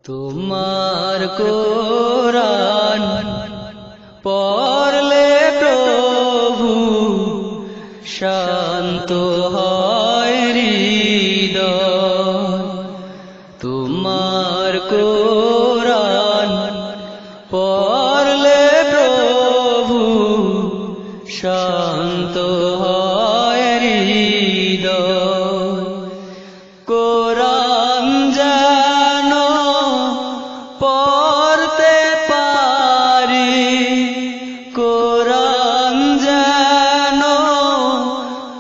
তোমার কোরআন পড়লে প্রভু শান্ত হয় হৃদয়। তোমার কোরআন পড়লে প্রভু শান্ত হয় হৃদয়। কোরআন যেন পড়তে পারি, কোরআন যেন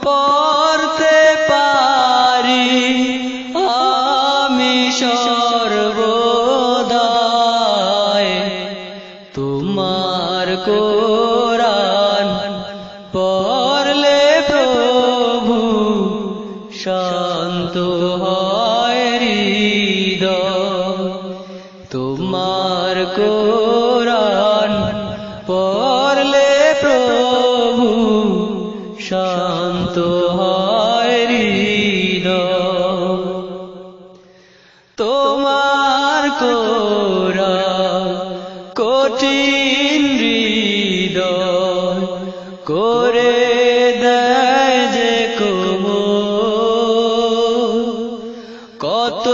পড়তে পারি, আমি সর্বদাই তোমার কোরআন পড়লে প্রভু শান্ত হয় হৃদয়। তোমার কোরআন পড়লে প্রভু শান্ত হয় হৃদয়। তোমার কোরআন কঠিন হৃদয় করে দেয় যে কত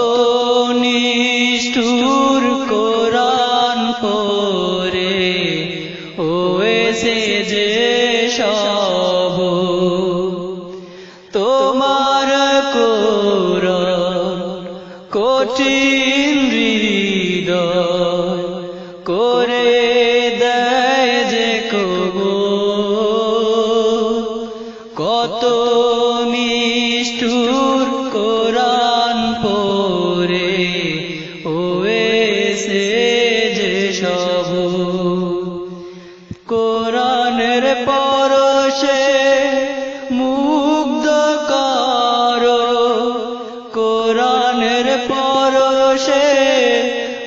নিষ্ঠুর কোরআন পড়ে হয়েছে যে সব। তোমার কোরআন কঠিন হৃদয় করে দেয় যে কত নিষ্ঠুর কোরআন পড়ে হয়েছে যে সব। কোরআনের পরশে মুগ্ধ করো, কোরআনের পরশে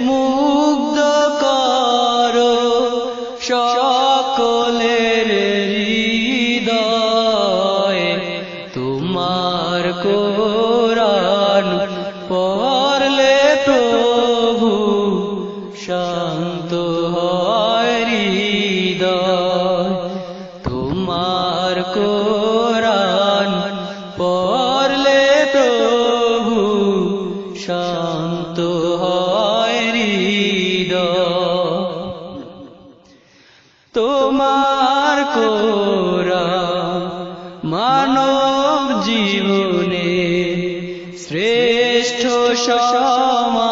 মুগ্ধ করো সকলের হৃদয়। তোমার কোরআন পড়লে প্রভু শান্ত হয় হৃদয়। তোমার কোরআন পড়লে প্রভু শান্ত হয় হৃদয়। তোমার কোরআন মানব জীবনে শ্রেষ্ঠ সমাধান।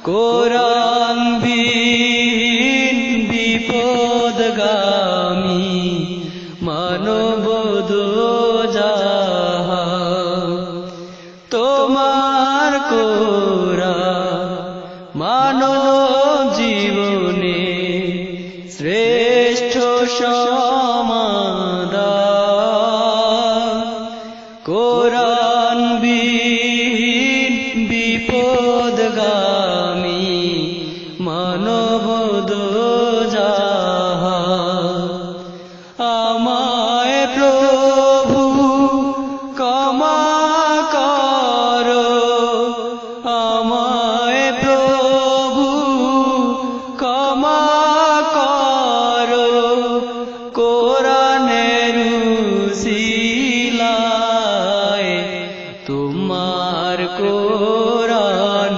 কোরআন বিহীন বিপদগামী মানব দোজাহান। তোমার কোরআন মানব জীবনে শ্রেষ্ঠ সমাধান। কোরআন বিহীন বিপদগামী মানব দোজাহান। আমায় প্রভু ক্ষমা করো, আমায় প্রভু ক্ষমা করো, কোরআনের উসিলায়। তোমার কোরআন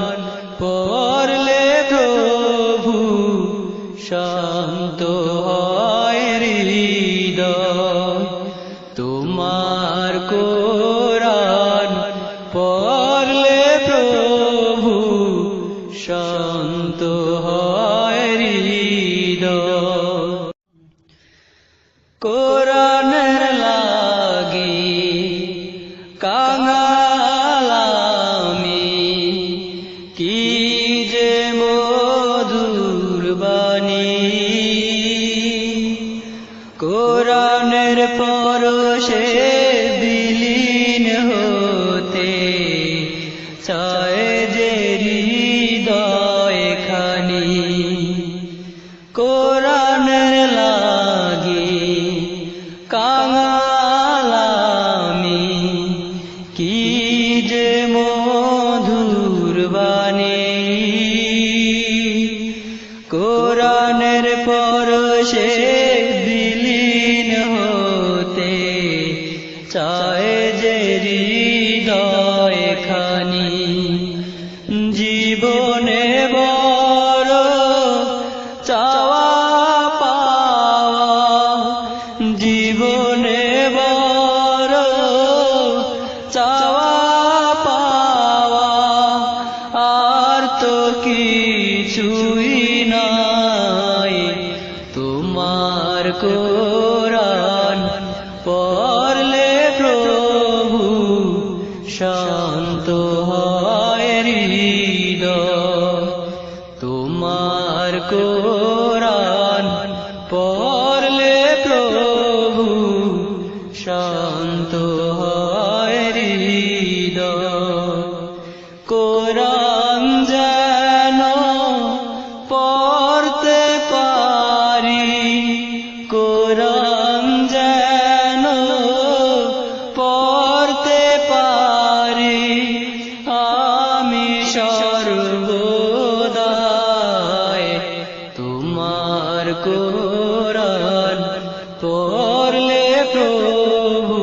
পড়লে প্রভু শান্ত হয় হৃদয়। তোমার কোরআন পড়লে প্রভু শান্ত হয় হৃদয়। কোরআনের লাগি কাঙাল আমি, কি যে মধুর বাণী কিছুই নাই, তোমার কোরআন পড়লে প্রভু শান্ত হয় হৃদয়। তোমার কোরআন পড়লে প্রভু শান্ত হয় হৃদয়। কোরআন যেন পড়তে পারি, কোরআন যেন পড়তে পারি, আমি সর্বদাই তোমার কোরআন পড়লে প্রভু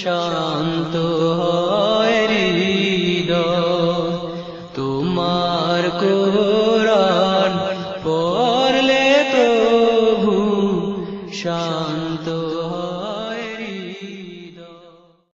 শান্ত হয় হৃদয়। তোমার কোরআন